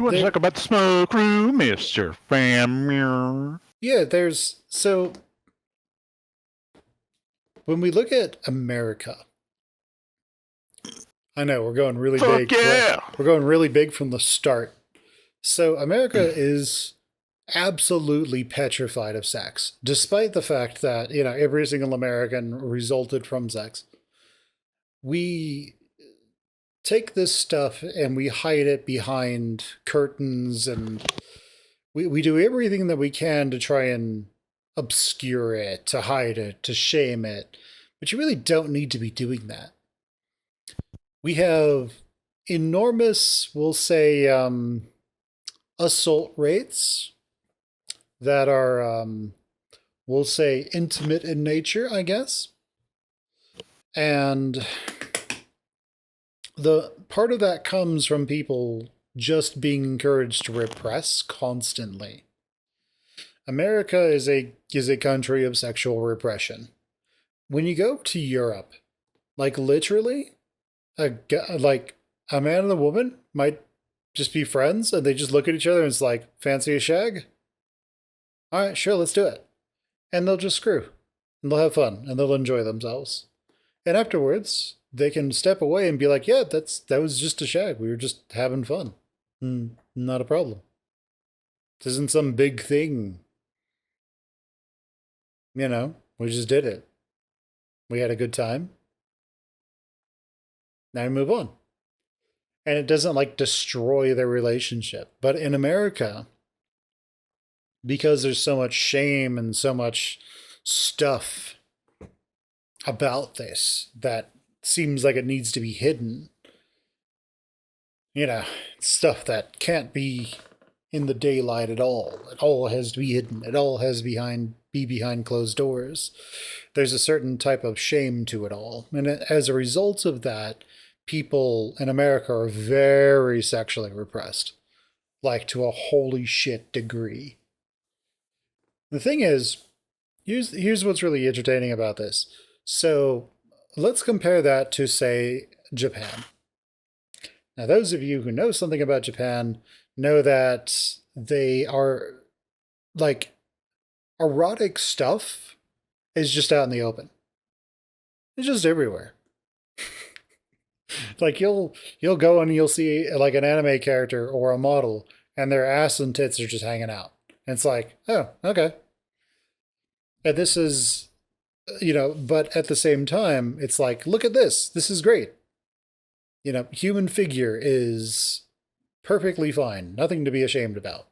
You want to talk about the smoke room, Mr. Muir? Yeah, so when we look at America, I know we're going really Fuck big. yeah! We're going really big from the start. So America is absolutely petrified of sex, despite the fact that, every single American resulted from sex. We take this stuff and we hide it behind curtains, and we do everything that we can to try and obscure it, to hide it, to shame it. But you really don't need to be doing that. We have enormous, we'll say, assault rates that are, we'll say, intimate in nature, I guess. And the part of that comes from people just being encouraged to repress constantly. America is a country of sexual repression. When you go to Europe, like literally, like a man and a woman might just be friends, and they just look at each other and it's like, fancy a shag? All right, sure, let's do it. And they'll just screw, and they'll have fun, and they'll enjoy themselves. And afterwards, they can step away and be like, yeah, that was just a shag. We were just having fun. Not a problem. This isn't some big thing. We just did it. We had a good time. Now we move on. And it doesn't like destroy their relationship. But in America, because there's so much shame and so much stuff about this that seems like it needs to be hidden, stuff that can't be in the daylight at all. It all has to be hidden. It all has be behind closed doors. There's a certain type of shame to it all. And as a result of that, people in America are very sexually repressed, like to a holy shit degree. The thing is, here's what's really entertaining about this. So let's compare that to, say, Japan. Now, those of you who know something about Japan know that they are, like, erotic stuff is just out in the open. It's just everywhere. Like you'll go and you'll see like an anime character or a model, and their ass and tits are just hanging out. And it's like, oh, okay. And this is, but at the same time, it's like, look at this. This is great. Human figure is perfectly fine. Nothing to be ashamed about.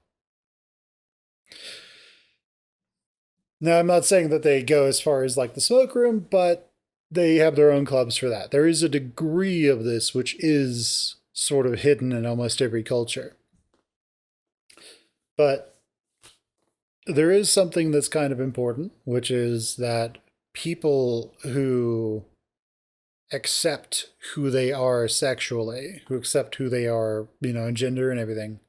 Now, I'm not saying that they go as far as like the smoke room, but they have their own clubs for that. There is a degree of this which is sort of hidden in almost every culture. But there is something that's kind of important, which is that people who accept who they are sexually, who accept who they are, in gender and everything,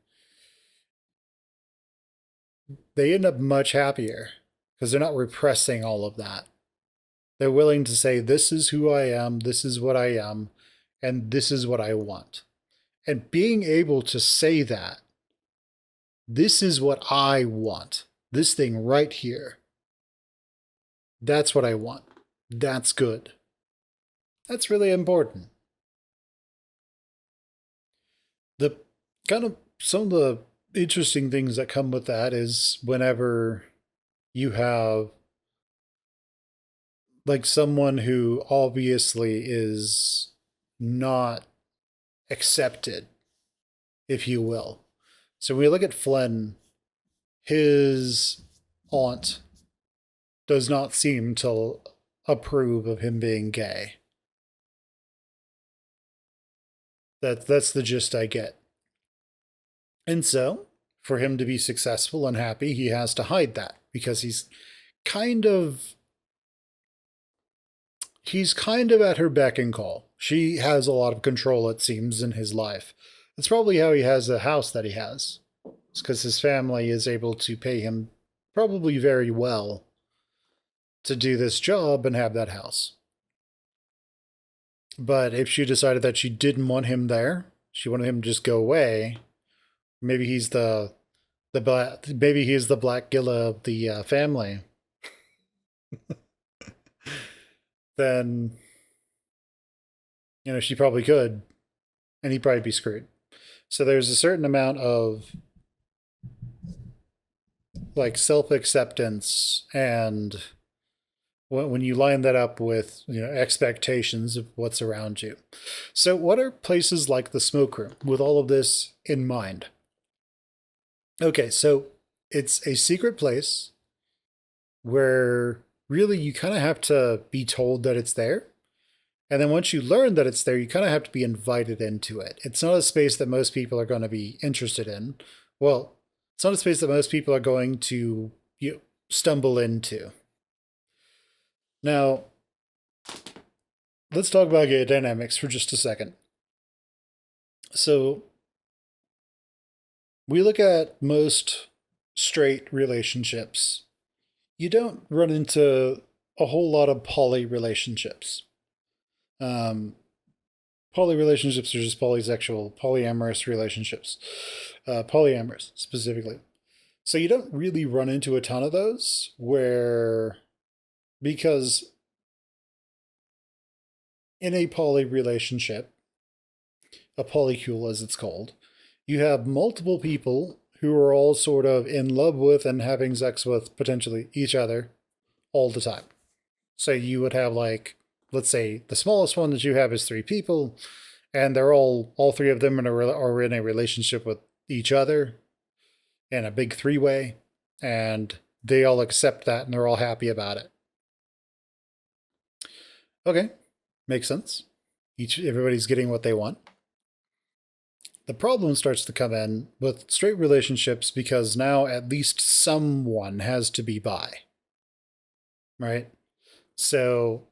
they end up much happier because they're not repressing all of that. They're willing to say, this is who I am, this is what I am, and this is what I want. And being able to say that, this is what I want, this thing right here, that's what I want, that's good. That's really important. The kind of some of the interesting things that come with that is whenever you have like someone who obviously is not accepted, if you will. So when we look at Flynn, his aunt does not seem to approve of him being gay. That's the gist I get. And so, for him to be successful and happy, he has to hide that because he's kind of at her beck and call. She has a lot of control, it seems, in his life. That's probably how he has the house that he has. It's because his family is able to pay him probably very well to do this job and have that house. But if she decided that she didn't want him there, she wanted him to just go away, Maybe he's the black. Maybe he's the Black Gilla of the family. Then she probably could, and he'd probably be screwed. So there's a certain amount of like self acceptance, and when you line that up with expectations of what's around you. So what are places like the smoke room with all of this in mind? Okay, so it's a secret place where really you kind of have to be told that it's there. And then once you learn that it's there, you kind of have to be invited into it. It's not a space that most people are going to be interested in. Well, it's not a space that most people are going to stumble into. Now, let's talk about gay dynamics for just a second. So, we look at most straight relationships. You don't run into a whole lot of poly relationships. Poly relationships are just polysexual, polyamorous relationships, polyamorous specifically. So you don't really run into a ton of those because in a poly relationship, a polycule as it's called, you have multiple people who are all sort of in love with and having sex with potentially each other all the time. So you would have let's say the smallest one that you have is 3 people, and they're all 3 of them are in a relationship with each other in a big 3-way, and they all accept that and they're all happy about it. Okay, makes sense. Everybody's getting what they want. The problem starts to come in with straight relationships because now at least someone has to be bi, right? So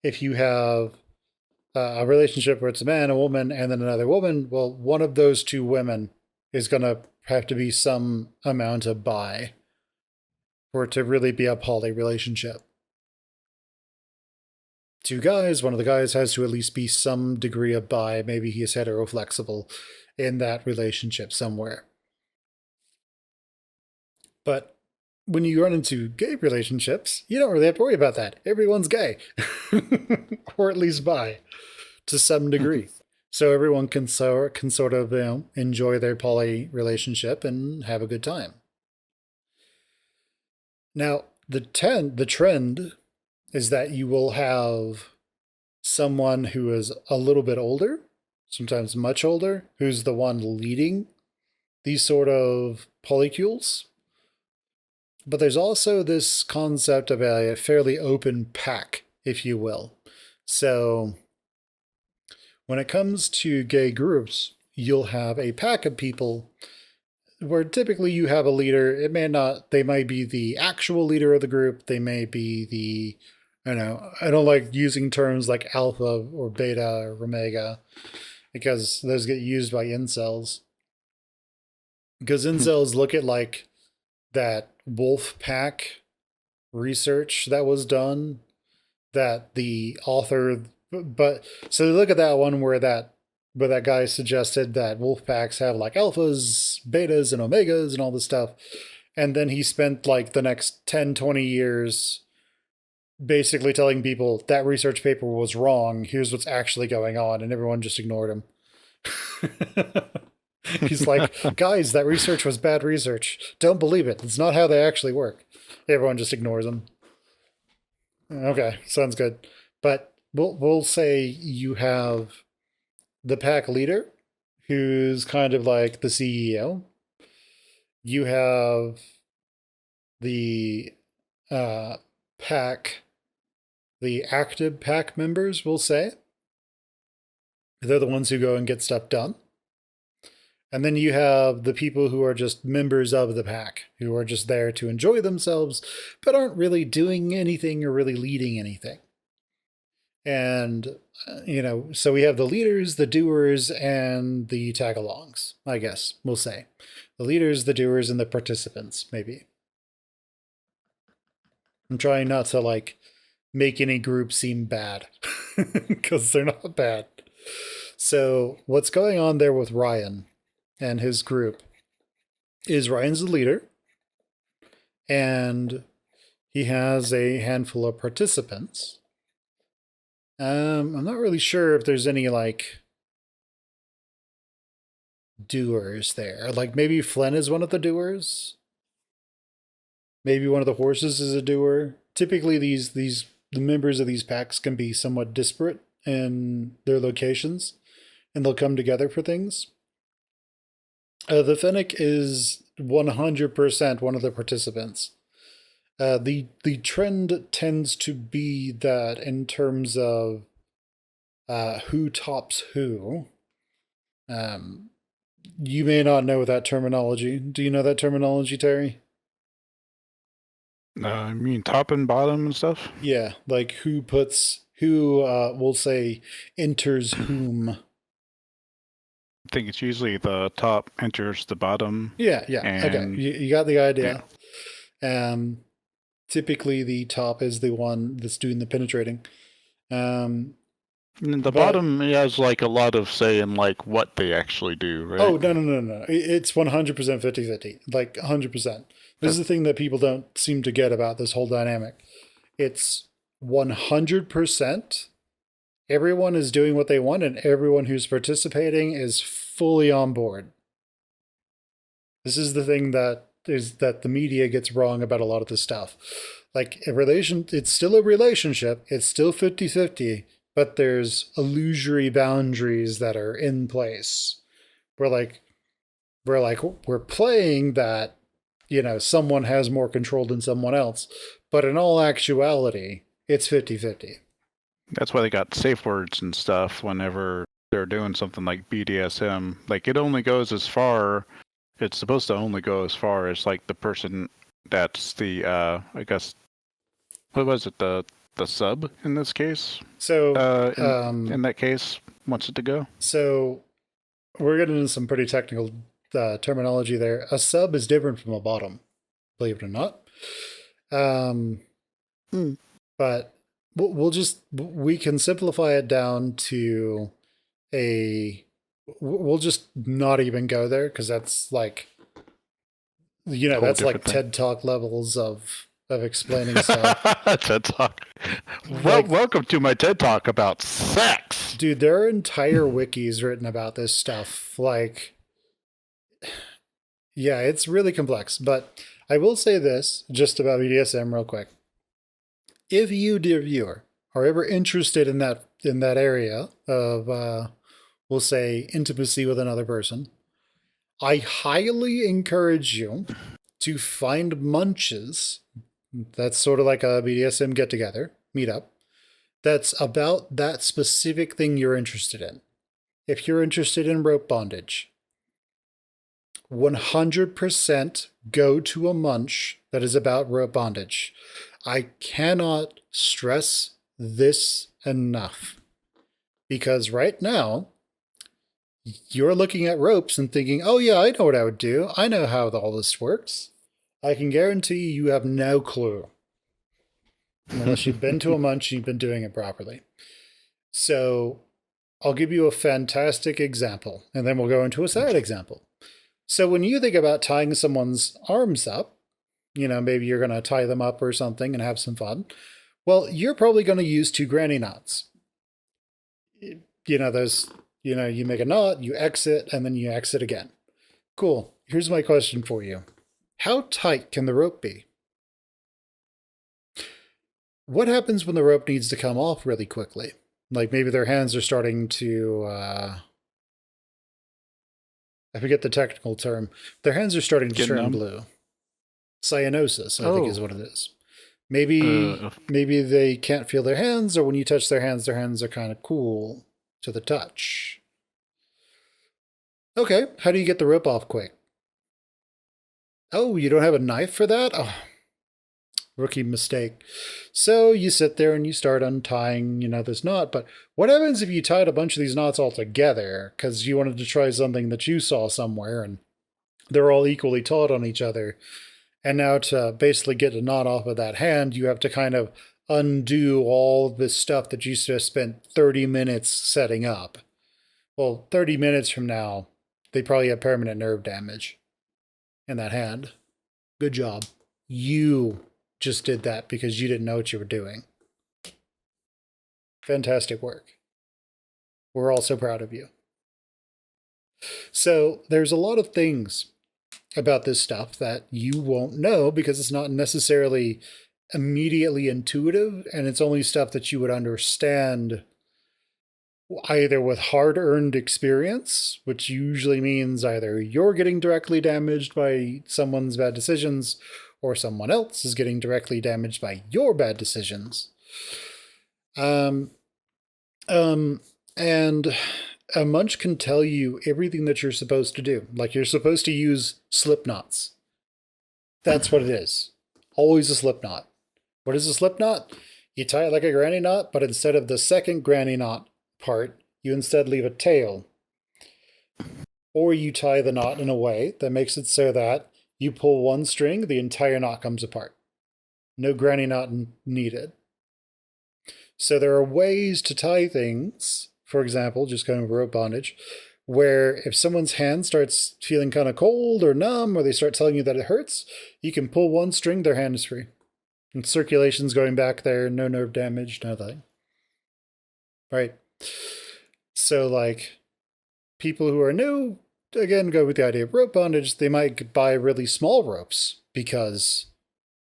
if you have a relationship where it's a man, a woman, and then another woman, well, one of those 2 women is going to have to be some amount of bi for it to really be a poly relationship. 2 guys, one of the guys has to at least be some degree of bi. Maybe he is heteroflexible in that relationship somewhere. But when you run into gay relationships, you don't really have to worry about that. Everyone's gay, or at least bi, to some degree. So everyone can sort of enjoy their poly relationship and have a good time. Now, the trend is that you will have someone who is a little bit older, sometimes much older, who's the one leading these sort of polycules. But there's also this concept of a fairly open pack, if you will. So when it comes to gay groups, you'll have a pack of people where typically you have a leader. They might be the actual leader of the group. They may be I don't like using terms like alpha or beta or omega because those get used by incels. Because incels look at that wolf pack research that was done that the author, but so they look at that one where that guy suggested that wolf packs have alphas, betas, and omegas and all this stuff. And then he spent the next 10, 20 years basically telling people that research paper was wrong. Here's what's actually going on. And everyone just ignored him. He's like, guys, that research was bad research. Don't believe it. It's not how they actually work. Everyone just ignores him. Okay, sounds good. But we'll say you have the pack leader, who's kind of like the CEO. You have the pack, the active pack members, we'll say. They're the ones who go and get stuff done. And then you have the people who are just members of the pack, who are just there to enjoy themselves, but aren't really doing anything or really leading anything. And, so we have the leaders, the doers, and the tag-alongs, I guess, we'll say. The leaders, the doers, and the participants, maybe. I'm trying not to, make any group seem bad, because they're not bad. So what's going on there with Ryan and his group is Ryan's the leader, and he has a handful of participants. I'm not really sure if there's any like doers there. Like maybe Flynn is one of the doers. Maybe one of the horses is a doer. Typically, the members of these packs can be somewhat disparate in their locations, and they'll come together for things. The Fennec is 100% one of the participants. The trend tends to be that in terms of who tops who. You may not know that terminology. Do you know that terminology, Terry? I mean, top and bottom and stuff. Yeah, like who we'll say enters whom. I think it's usually the top enters the bottom. Yeah. Okay, you got the idea. Yeah. Typically the top is the one that's doing the penetrating. And the bottom has like a lot of say in like what they actually do, right? Oh, no. It's 100% 50-50. Like 100%. This is the thing that people don't seem to get about this whole dynamic. It's 100%. Everyone is doing what they want, and everyone who's participating is fully on board. This is the thing that the media gets wrong about a lot of this stuff. Like it's still a relationship. It's still 50-50, but there's illusory boundaries that are in place. We're playing that, someone has more control than someone else, but in all actuality, it's 50-50. That's why they got safe words and stuff whenever they're doing something like BDSM. Like it only goes as far. It's supposed to only go as far as like the person that's the I guess what was it, the sub in this case? So in that case wants it to go. So we're getting into some pretty technical terminology there. A sub is different from a bottom, believe it or not. But we can simplify it down to we'll just not even go there because that's like, that's like thing. TED Talk levels of explaining stuff. TED Talk. Welcome to my TED Talk about sex. Dude, there are entire wikis written about this stuff. Like, yeah, it's really complex. But I will say this just about BDSM real quick. If you, dear viewer, are ever interested in that area of, we'll say, intimacy with another person, I highly encourage you to find munches. That's sort of like a BDSM get-together, meetup, that's about that specific thing you're interested in. If you're interested in rope bondage, 100% go to a munch that is about rope bondage. I cannot stress this enough. Because right now, you're looking at ropes and thinking, oh yeah, I know what I would do. I know how all this works. I can guarantee you have no clue. Unless you've been to a munch and you've been doing it properly. So I'll give you a fantastic example, and then we'll go into a sad example. So when you think about tying someone's arms up, maybe you're going to tie them up or something and have some fun. Well, you're probably going to use 2 granny knots. You make a knot, you exit, and then you exit again. Cool. Here's my question for you. How tight can the rope be? What happens when the rope needs to come off really quickly? Like maybe their hands are starting to, I forget the technical term. Their hands are starting to turn blue. Cyanosis, I think is what it is. Maybe they can't feel their hands, or when you touch their hands are kind of cool to the touch. Okay, how do you get the rope off quick? Oh, you don't have a knife for that? Oh, rookie mistake. So you sit there and you start untying, this knot. But what happens if you tied a bunch of these knots all together because you wanted to try something that you saw somewhere and they're all equally taut on each other? And now to basically get a knot off of that hand, you have to kind of undo all this stuff that you just spent 30 minutes setting up. Well, 30 minutes from now, they probably have permanent nerve damage. in that hand. Good job. You just did that because you didn't know what you were doing. Fantastic work. We're all so proud of you. So there's a lot of things about this stuff that you won't know because it's not necessarily immediately intuitive, and it's only stuff that you would understand either with hard-earned experience, which usually means either you're getting directly damaged by someone's bad decisions or someone else is getting directly damaged by your bad decisions. And a munch can tell you everything that you're supposed to do. Like, you're supposed to use slip knots. That's what it is. Always a slip knot. What is a slip knot? You tie it like a granny knot, but instead of the second granny knot part, you instead leave a tail. Or you tie the knot in a way that makes it so that you pull one string, the entire knot comes apart. No granny knot needed. So there are ways to tie things, for example, just going over rope bondage, where if someone's hand starts feeling kind of cold or numb, or they start telling you that it hurts, you can pull one string, their hand is free. And circulation's going back there, no nerve damage, nothing. Right? So, like, people who are new, again, go with the idea of rope bondage, they might buy really small ropes because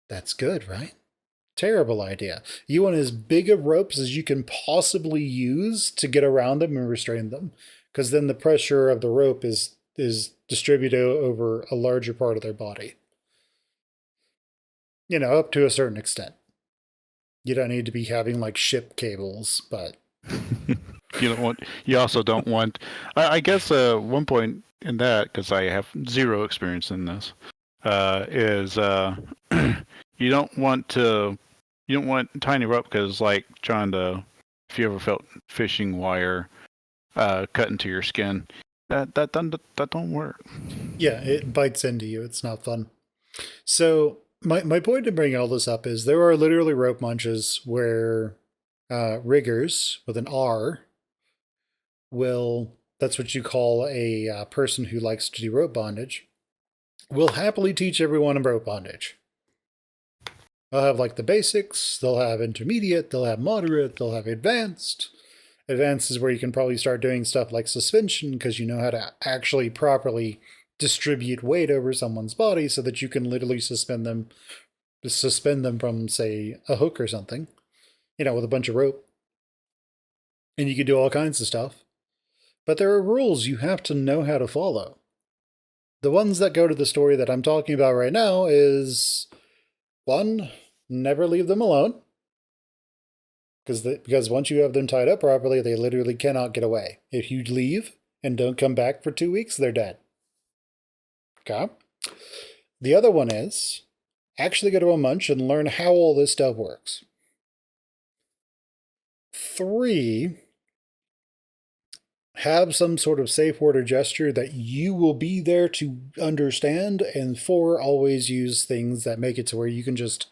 that's good, right? Terrible idea. You want as big of ropes as you can possibly use to get around them and restrain them, because then the pressure of the rope is distributed over a larger part of their body. You know, up to a certain extent. You don't need to be having like ship cables, but you also don't want. I guess one point in that, because I have zero experience in this, is you don't want tiny rope, because like trying to, if you ever felt fishing wire cut into your skin, that don't work. Yeah, it bites into you. It's not fun. So my point in bringing all this up is there are literally rope munches where riggers with an R will, that's what you call a person who likes to do rope bondage, will happily teach everyone in rope bondage. They'll have like the basics, they'll have intermediate, they'll have moderate, they'll have advanced. Advanced is where you can probably start doing stuff like suspension because you know how to actually properly distribute weight over someone's body so that you can literally suspend them from, say, a hook or something, you know, with a bunch of rope. And you can do all kinds of stuff. But there are rules you have to know how to follow. The ones that go to the story that I'm talking about right now is, 1, never leave them alone. Because once you have them tied up properly, they literally cannot get away. If you leave and don't come back for 2 weeks, they're dead. Okay? The other one is actually go to a munch and learn how all this stuff works. 3, have some sort of safe word or gesture that you will be there to understand. And 4, always use things that make it to where you can just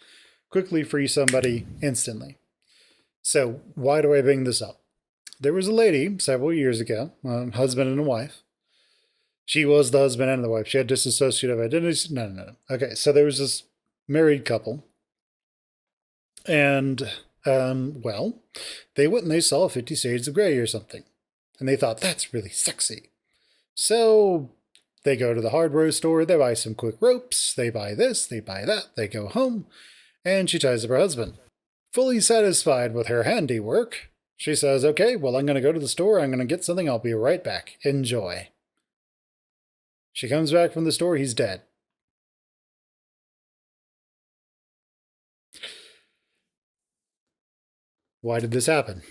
quickly free somebody instantly. So why do I bring this up? There was a lady several years ago, a husband and a wife. She was the husband and the wife. She had dissociative identities. No. Okay, so there was this married couple. And, well, they went and they saw 50 Shades of Grey or something. And they thought, that's really sexy. So they go to the hardware store, they buy some quick ropes, they buy this, they buy that, they go home, and she ties up her husband. Fully satisfied with her handiwork, she says, okay, well, I'm going to go to the store, I'm going to get something, I'll be right back. Enjoy. She comes back from the store, he's dead. Why did this happen?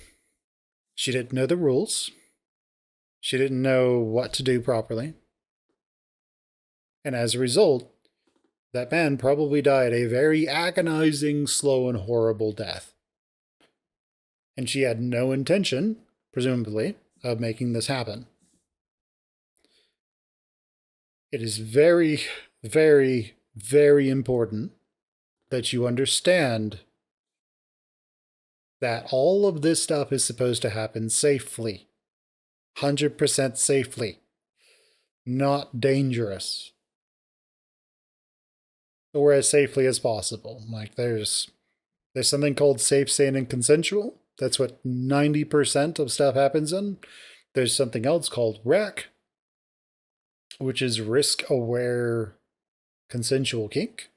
She didn't know the rules. She didn't know what to do properly. And as a result, that man probably died a very agonizing, slow, and horrible death. And she had no intention, presumably, of making this happen. It is very, very, very important that you understand that all of this stuff is supposed to happen safely. 100% safely. Not dangerous. or as safely as possible. Like there's something called safe, sane, and consensual. That's what 90% of stuff happens in. There's something else called RAC, which is risk aware consensual kink.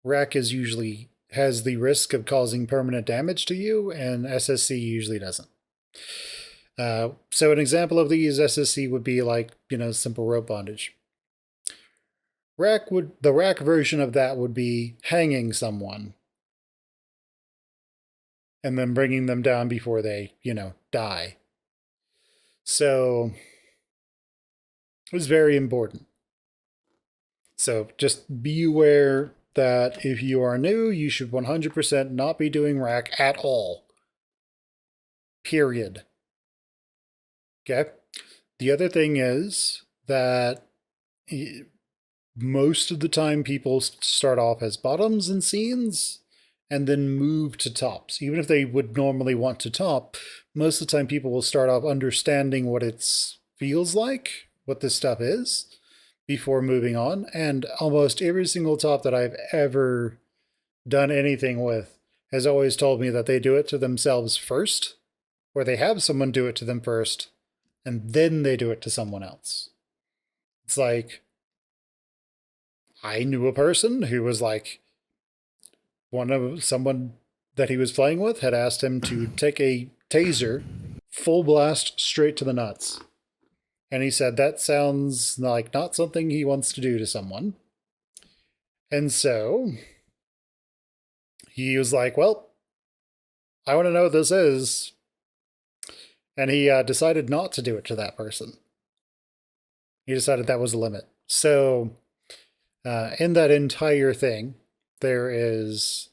RAC is usually has the risk of causing permanent damage to you, and SSC usually doesn't. So an example of these SSC would be like, simple rope bondage. The RAC version of that would be hanging someone and then bringing them down before they, die. So it was very important. So just be aware that if you are new, you should 100% not be doing RAC at all. Period. Okay? The other thing is that most of the time people start off as bottoms in scenes and then move to tops. Even if they would normally want to top, most of the time people will start off understanding what it feels like, what this stuff is, before moving on. And almost every single top that I've ever done anything with has always told me that they do it to themselves first, or they have someone do it to them first, and then they do it to someone else. It's like, I knew a person who was like, someone that he was playing with had asked him to take a taser, full blast straight to the nuts. And he said that sounds like not something he wants to do to someone. And so he was like, well, I want to know what this is. And he decided not to do it to that person. He decided that was the limit. So in that entire thing, there is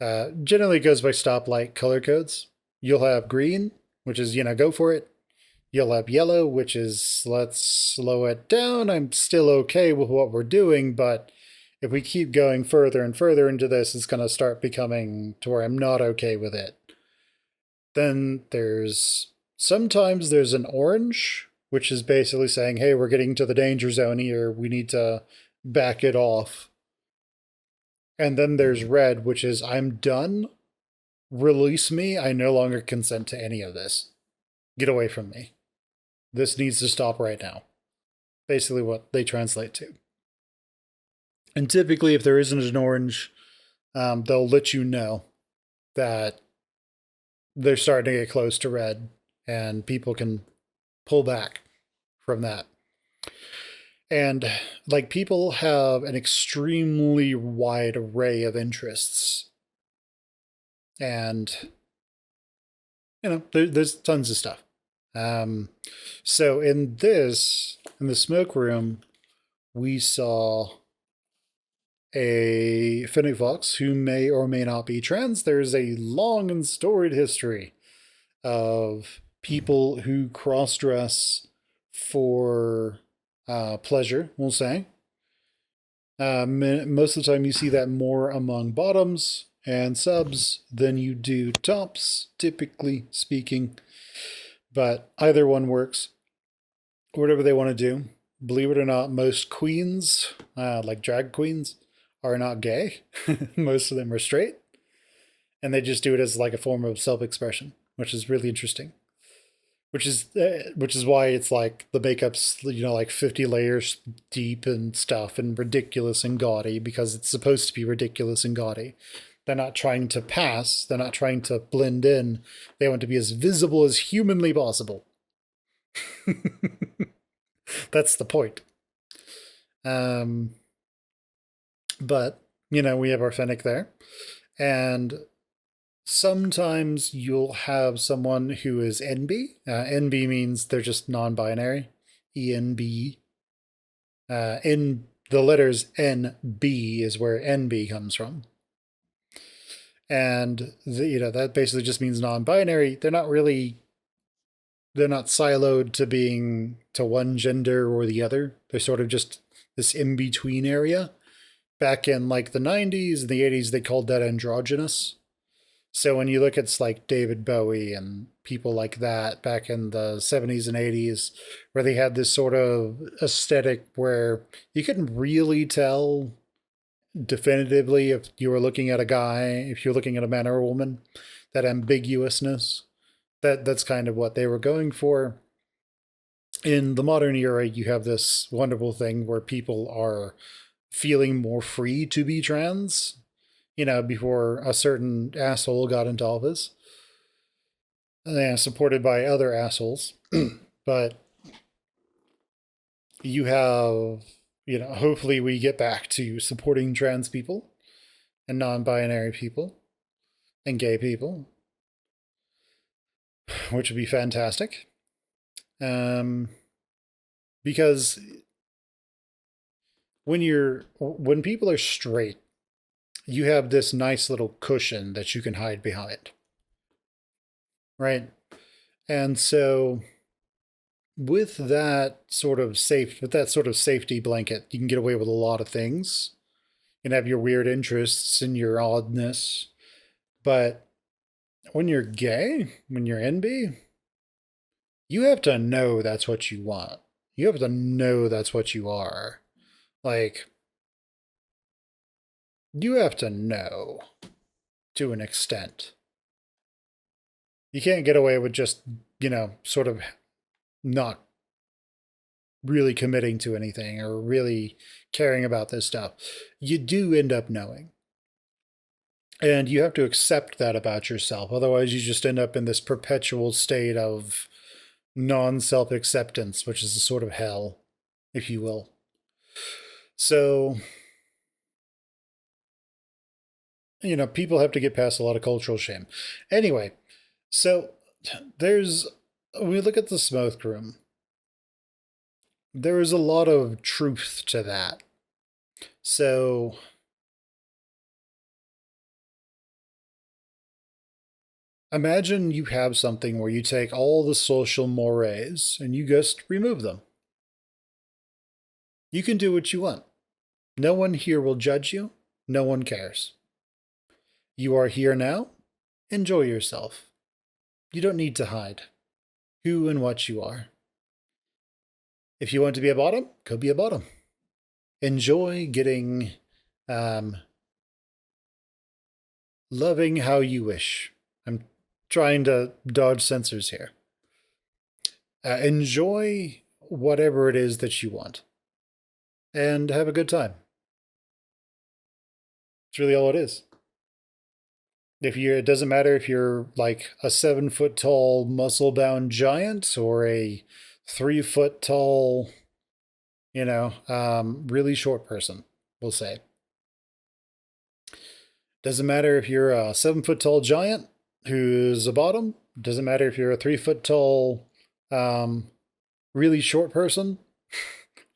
generally goes by stoplight color codes. You'll have green, which is, go for it. You'll have yellow, which is, let's slow it down. I'm still okay with what we're doing, but if we keep going further and further into this, it's going to start becoming to where I'm not okay with it. Then sometimes there's an orange, which is basically saying, hey, we're getting to the danger zone here. We need to back it off. And then there's red, which is, I'm done. Release me. I no longer consent to any of this. Get away from me. This needs to stop right now. Basically what they translate to. And typically, if there isn't an orange, they'll let you know that they're starting to get close to red, and people can pull back from that. And like, people have an extremely wide array of interests. And, there's tons of stuff. So in the smoke room, we saw a Fen Talks who may or may not be trans. There's a long and storied history of people who cross-dress for pleasure, we'll say. Most of the time you see that more among bottoms and subs than you do tops, typically speaking. But either one works. Whatever they want to do. Believe it or not, most queens, like drag queens, are not gay. Most of them are straight. And they just do it as like a form of self-expression, which is really interesting. Which is why it's like the makeup's, like 50 layers deep and stuff and ridiculous and gaudy, because it's supposed to be ridiculous and gaudy. They're not trying to pass. They're not trying to blend in. They want to be as visible as humanly possible. That's the point. But, we have our Fennec there. And sometimes you'll have someone who is NB. NB means they're just non-binary. ENB. In the letters NB is where NB comes from. And that basically just means non-binary. They're not siloed to being to one gender or the other. They're sort of just this in-between area. Back in like the 90s and the 80s, they called that androgynous. So when you look at like David Bowie and people like that back in the 70s and 80s, where they had this sort of aesthetic where you couldn't really tell definitively if you were looking at a guy, if you're looking at a man or a woman, that ambiguousness. That's kind of what they were going for. In the modern era, you have this wonderful thing where people are feeling more free to be trans, before a certain asshole got into office. Supported by other assholes. But you have, hopefully we get back to supporting trans people and non-binary people and gay people, which would be fantastic. Because when people are straight, you have this nice little cushion that you can hide behind, right? And so with that sort of safety blanket, you can get away with a lot of things. You can have your weird interests and your oddness. But when you're gay, when you're NB, you have to know that's what you want. You have to know that's what you are. Like, you have to know to an extent. You can't get away with just, sort of not really committing to anything or really caring about this stuff. You do end up knowing. And you have to accept that about yourself. Otherwise, you just end up in this perpetual state of non-self acceptance, which is a sort of hell, if you will. So, people have to get past a lot of cultural shame. Anyway, so we look at the smoke room. There is a lot of truth to that. So, imagine you have something where you take all the social mores and you just remove them. You can do what you want. No one here will judge you. No one cares. You are here now. Enjoy yourself. You don't need to hide who and what you are. If you want to be a bottom, go be a bottom. Enjoy getting loving how you wish. I'm trying to dodge censors here. Enjoy whatever it is that you want. And have a good time. It's really all it is. It doesn't matter if you're like a 7-foot tall, muscle-bound giant or a 3-foot tall, really short person, we'll say. Doesn't matter if you're a 7-foot tall giant who's a bottom. Doesn't matter if you're a 3-foot tall, really short person.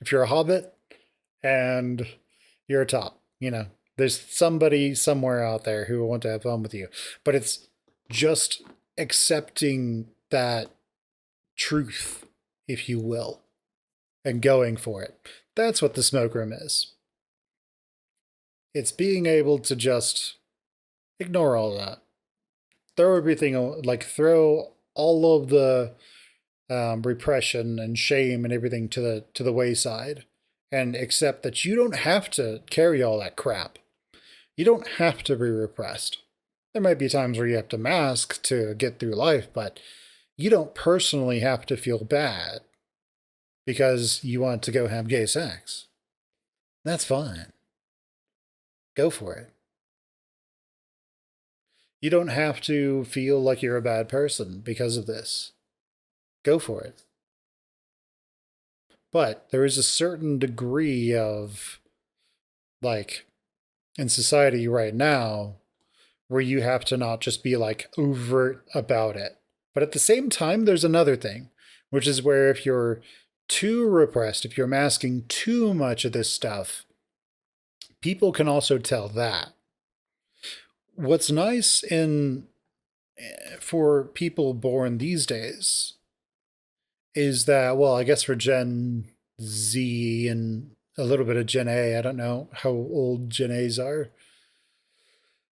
If you're a hobbit and you're a top, there's somebody somewhere out there who will want to have fun with you. But it's just accepting that truth, if you will, and going for it. That's what the smoke room is. It's being able to just ignore all that. Throw everything, throw all of the repression and shame and everything to the wayside, and accept that you don't have to carry all that crap. You don't have to be repressed. There might be times where you have to mask to get through life, but you don't personally have to feel bad because you want to go have gay sex. That's fine. Go for it. You don't have to feel like you're a bad person because of this. Go for it. But there is a certain degree of, in society right now, where you have to not just be overt about it. But at the same time, there's another thing, which is where if you're too repressed, if you're masking too much of this stuff, people can also tell that. What's nice for people born these days is that, well, I guess for Gen Z and a little bit of Gen A, I don't know how old Gen A's are,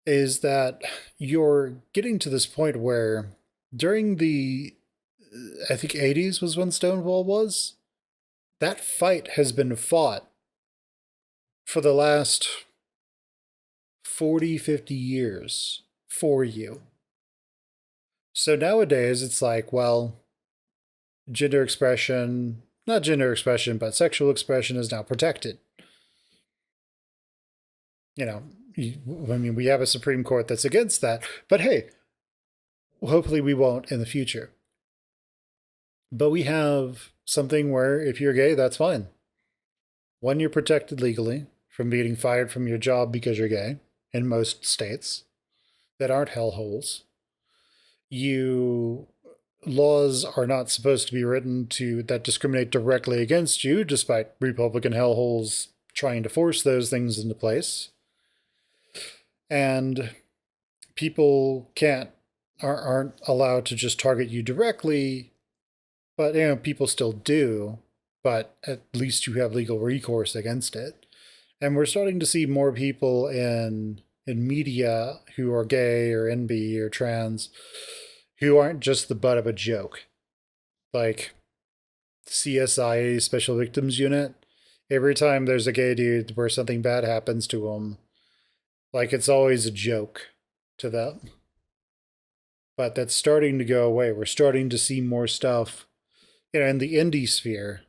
is that you're getting to this point where during the, I think 80s was when Stonewall was, that fight has been fought for the last 40, 50 years for you. So nowadays it's like, well, gender expression, not gender expression, but sexual expression is now protected. You know, I mean, we have a Supreme Court that's against that, but hey, hopefully we won't in the future. But we have something where if you're gay, that's fine. One, you're protected legally from being fired from your job because you're gay in most states that aren't hellholes. Laws are not supposed to be written that discriminate directly against you, despite Republican hellholes trying to force those things into place. And people aren't allowed to just target you directly, but people still do, but at least you have legal recourse against it. And we're starting to see more people in media who are gay or NB or trans who aren't just the butt of a joke. Like CSI, Special Victims Unit, every time there's a gay dude where something bad happens to him, like it's always a joke to them. But that's starting to go away. We're starting to see more stuff, in the indie sphere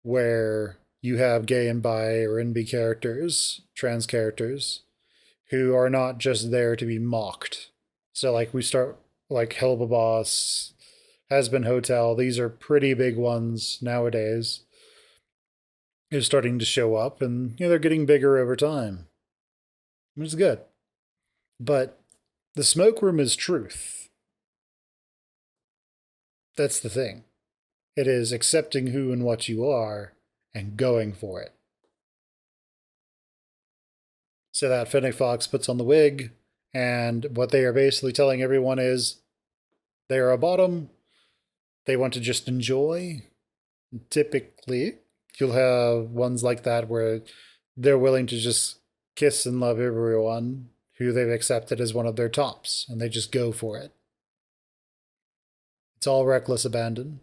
where you have gay and bi or NB characters, trans characters, who are not just there to be mocked. So like we start like Helba Boss, Has Been Hotel, these are pretty big ones nowadays. Is starting to show up, and they're getting bigger over time. Which is good. But the smoke room is truth. That's the thing. It is accepting who and what you are and going for it. So that Fennec Fox puts on the wig, and what they are basically telling everyone is they are a bottom. They want to just enjoy. Typically, you'll have ones like that where they're willing to just kiss and love everyone who they've accepted as one of their tops, and they just go for it. It's all reckless abandon.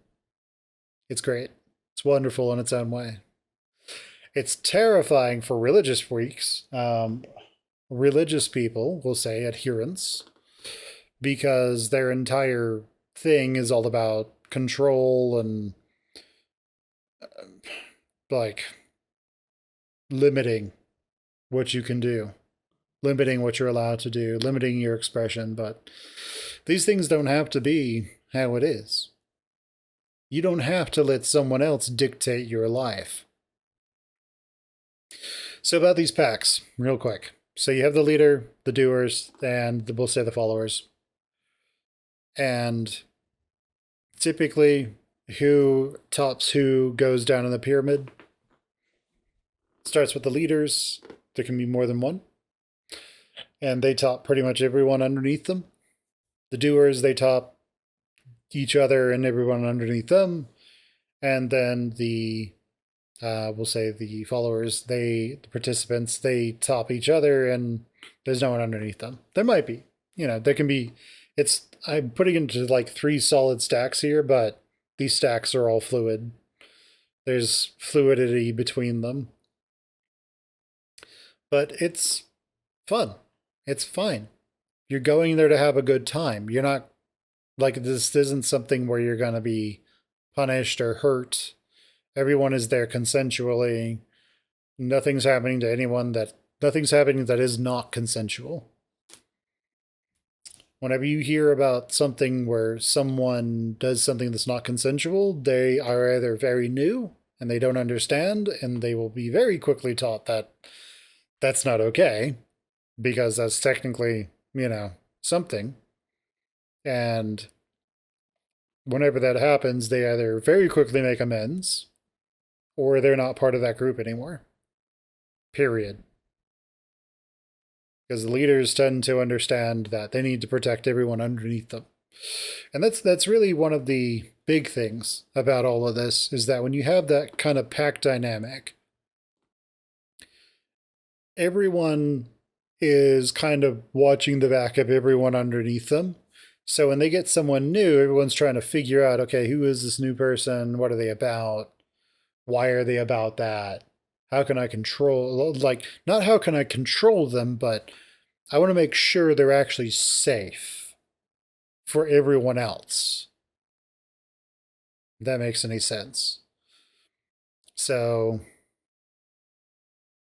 It's great. It's wonderful in its own way. It's terrifying for religious freaks. Religious people will say adherents, because their entire thing is all about control and like limiting what you can do, limiting what you're allowed to do, limiting your expression. But these things don't have to be how it is. You don't have to let someone else dictate your life. So about these packs, real quick. So you have the leader, the doers, and we'll say the followers. And typically, who tops who goes down in the pyramid? Starts with the leaders. There can be more than one. And they top pretty much everyone underneath them. The doers, they top each other and everyone underneath them. And then we'll say the followers, the participants, they top each other and there's no one underneath them. There might be, there can be, I'm putting into like 3 solid stacks here, but these stacks are all fluid. There's fluidity between them. But it's fun. It's fine. You're going there to have a good time. You're not, like, this isn't something where you're going to be punished or hurt. Everyone is there consensually. Nothing's happening that is not consensual. Whenever you hear about something where someone does something that's not consensual, they are either very new and they don't understand, and they will be very quickly taught that that's not okay, because that's technically, something. And whenever that happens, they either very quickly make amends, or they're not part of that group anymore. Period. Because the leaders tend to understand that they need to protect everyone underneath them. And that's really one of the big things about all of this, is that when you have that kind of pack dynamic, everyone is kind of watching the back of everyone underneath them. So when they get someone new, everyone's trying to figure out, okay, who is this new person? What are they about? Why are they about that? how can I control, like, not how can I control them, but I want to make sure they're actually safe for everyone else. If that makes any sense. So,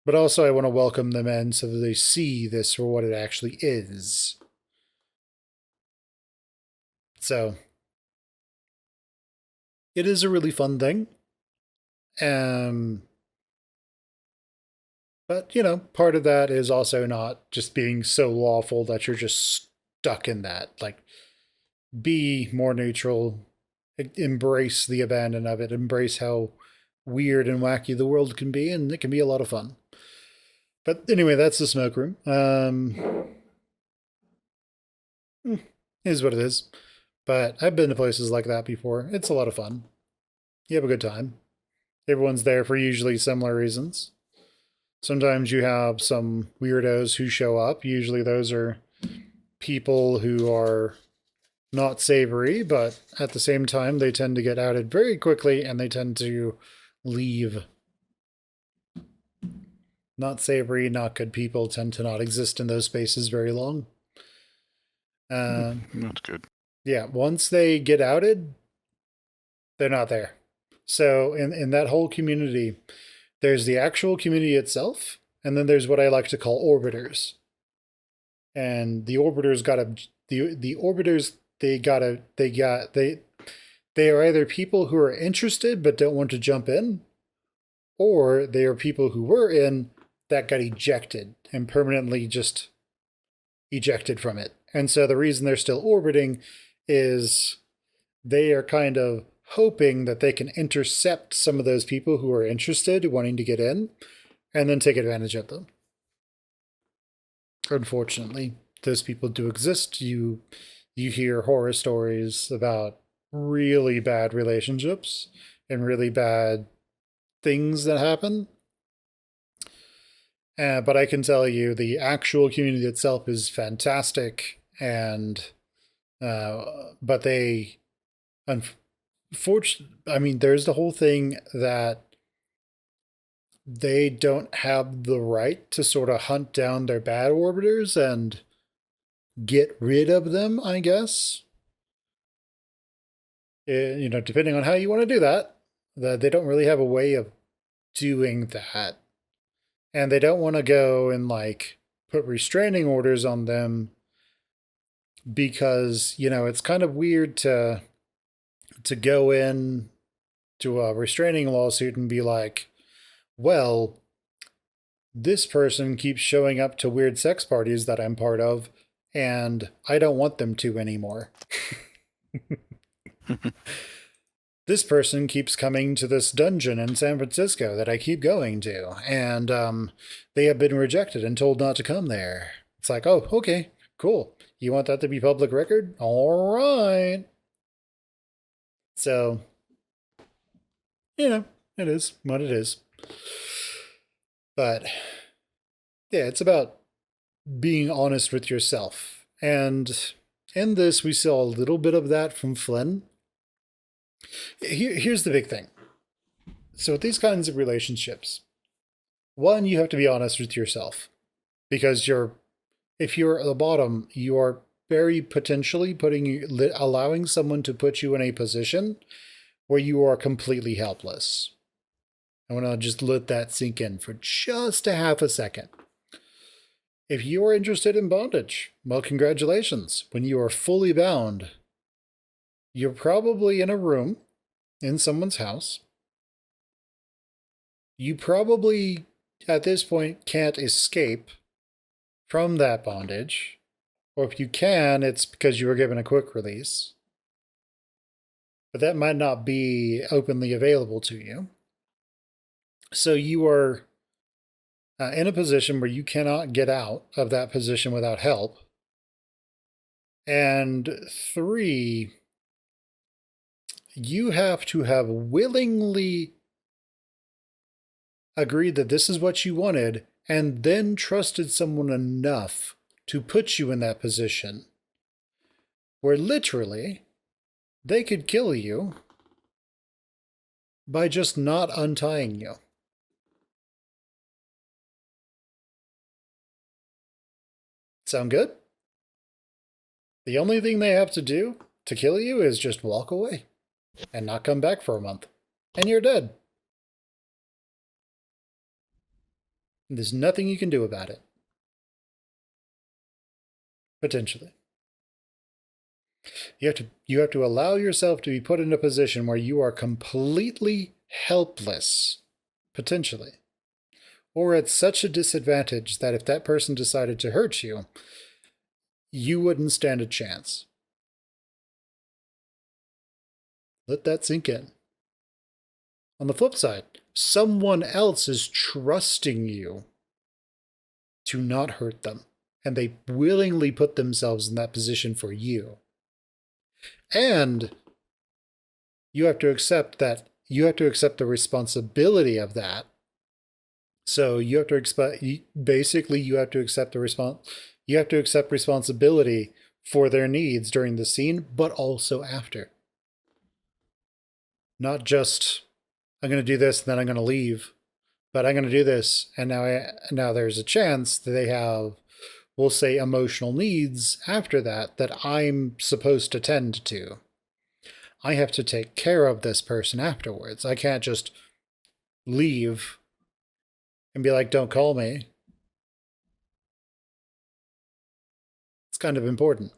but also I want to welcome them in so that they see this for what it actually is. So, it is a really fun thing. But, you know, part of that is also not just being so lawful that you're just stuck in that. Like, be more neutral, embrace the abandon of it, embrace how weird and wacky the world can be, and it can be a lot of fun. But anyway, that's the smoke room. Is what it is. But I've been to places like that before. It's a lot of fun. You have a good time. Everyone's there for usually similar reasons. Sometimes you have some weirdos who show up. Usually those are people who are not savory, but at the same time, they tend to get outed very quickly and they tend to leave. Not savory, not good people tend to not exist in those spaces very long. That's good. Yeah, once they get outed, they're not there. So in that whole community, there's the actual community itself, and then there's what I like to call orbiters. And the orbiters the orbiters they are either people who are interested but don't want to jump in, or they are people who were in that got ejected and permanently just ejected from it. And so the reason they're still orbiting is they are kind of hoping that they can intercept some of those people who are interested, wanting to get in, and then take advantage of them. Unfortunately, those people do exist. You hear horror stories about really bad relationships and really bad things that happen. But I can tell you the actual community itself is fantastic, and but they, unfortunately, I mean, there's the whole thing that they don't have the right to sort of hunt down their bad orbiters and get rid of them, I guess. You know, depending on how you want to do that, they don't really have a way of doing that. And they don't want to go and like put restraining orders on them because, you know, it's kind of weird to go in to a restraining lawsuit and be like, well, this person keeps showing up to weird sex parties that I'm part of, and I don't want them to anymore. This person keeps coming to this dungeon in San Francisco that I keep going to, and they have been rejected and told not to come there. It's like, oh, okay, cool. You want that to be public record? All right. So, you know, it is what it is. But yeah, it's about being honest with yourself. And in this, we saw a little bit of that from Flynn. Here's the big thing. So, with these kinds of relationships, one, you have to be honest with yourself because if you're at the bottom, you are very potentially allowing someone to put you in a position where you are completely helpless. I want to just let that sink in for just a half a second. If you are interested in bondage, well, congratulations. When you are fully bound, you're probably in a room in someone's house. You probably, at this point, can't escape from that bondage. Or if you can, it's because you were given a quick release. But that might not be openly available to you. So you are in a position where you cannot get out of that position without help. And three, you have to have willingly agreed that this is what you wanted and then trusted someone enough to put you in that position where literally they could kill you by just not untying you. Sound good? The only thing they have to do to kill you is just walk away and not come back for a month. And you're dead. There's nothing you can do about it. Potentially. You have to allow yourself to be put in a position where you are completely helpless, potentially. Or at such a disadvantage that if that person decided to hurt you, you wouldn't stand a chance. Let that sink in. On the flip side, someone else is trusting you to not hurt them, and they willingly put themselves in that position for you. And you have to accept that you have to accept the responsibility of that. So you have to expect, basically you have to accept you have to accept responsibility for their needs during the scene, but also after. Not just, I'm going to do this and then I'm going to leave, but I'm going to do this and now there's a chance that they have, we'll say, emotional needs after that I'm supposed to tend to. I have to take care of this person afterwards. I can't just leave and be like, don't call me. It's kind of important.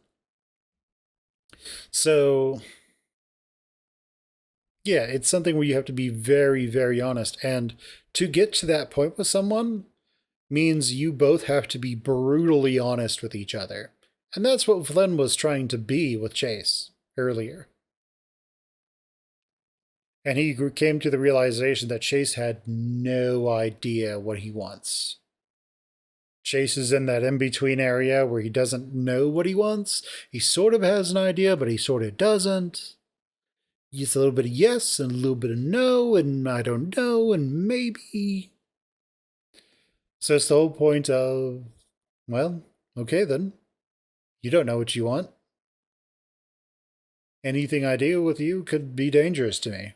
So, yeah, it's something where you have to be very, very honest. And to get to that point with someone means you both have to be brutally honest with each other. And that's what Flynn was trying to be with Chase earlier. And he came to the realization that Chase had no idea what he wants. Chase is in that in-between area where he doesn't know what he wants. He sort of has an idea, but he sort of doesn't. It's a little bit of yes and a little bit of no, and I don't know, and maybe. So it's the whole point of, well, okay then. You don't know what you want. Anything I do with you could be dangerous to me.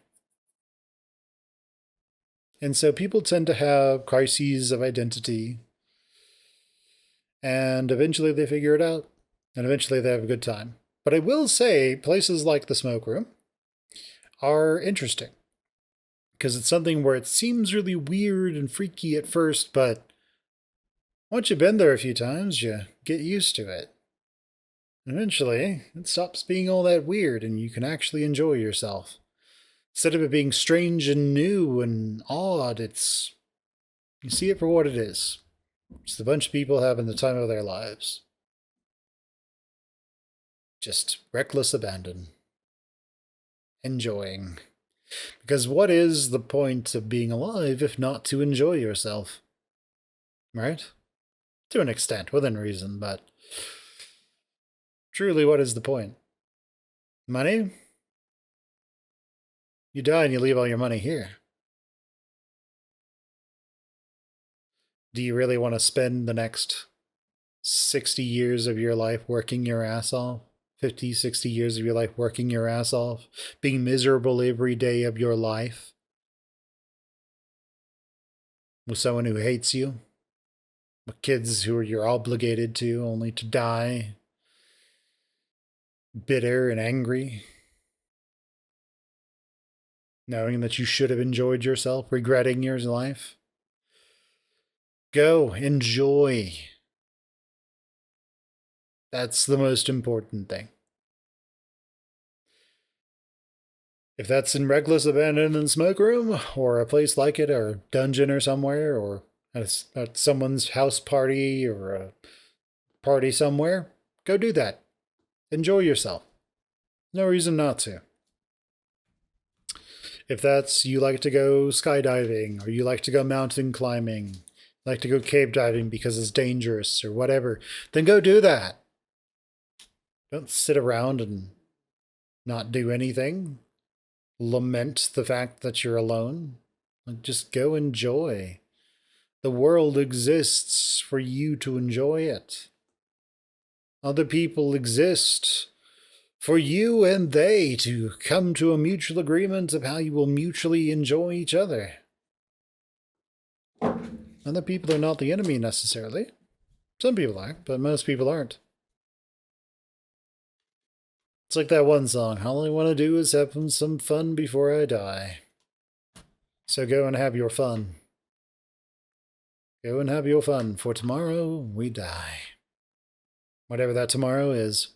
And so people tend to have crises of identity. And eventually they figure it out. And eventually they have a good time. But I will say places like the smoke room are interesting. Because it's something where it seems really weird and freaky at first, but once you've been there a few times, you get used to it. Eventually, it stops being all that weird and you can actually enjoy yourself. Instead of it being strange and new and odd, you see it for what it is. It's a bunch of people having the time of their lives. Just reckless abandon. Enjoying. Because what is the point of being alive if not to enjoy yourself? Right? To an extent, within reason, but truly, what is the point? Money? You die and you leave all your money here. Do you really want to spend the next 60 years of your life working your ass off? 50, 60 years of your life working your ass off? Being miserable every day of your life? With someone who hates you? With kids who you're obligated to only to die? Bitter and angry? Knowing that you should have enjoyed yourself? Regretting your life? Go, enjoy. That's the most important thing. If that's in reckless abandoned smoke room, or a place like it, or a dungeon or somewhere, or at someone's house party, or a party somewhere, go do that. Enjoy yourself. No reason not to. If that's, you like to go skydiving, or you like to go mountain climbing, like to go cave diving because it's dangerous or whatever, then go do that. Don't sit around and not do anything. Lament the fact that you're alone. Just go enjoy. The world exists for you to enjoy it. Other people exist for you and they to come to a mutual agreement of how you will mutually enjoy each other. Other people are not the enemy necessarily. Some people are, but most people aren't. It's like that one song, all I want to do is have some fun before I die. So go and have your fun. Go and have your fun, for tomorrow we die. Whatever that tomorrow is.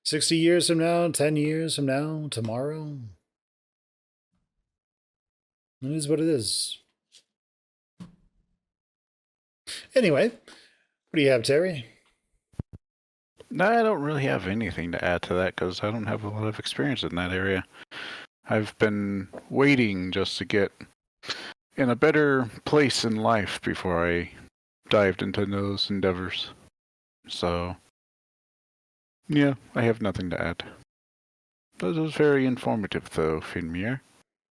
60 years from now, 10 years from now, tomorrow. It is what it is. Anyway, what do you have, Terry? No, I don't really have anything to add to that because I don't have a lot of experience in that area. I've been waiting just to get in a better place in life before I dived into those endeavors. So, yeah, I have nothing to add. That was very informative, though, Muir.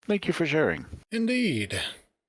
Thank you for sharing. Indeed.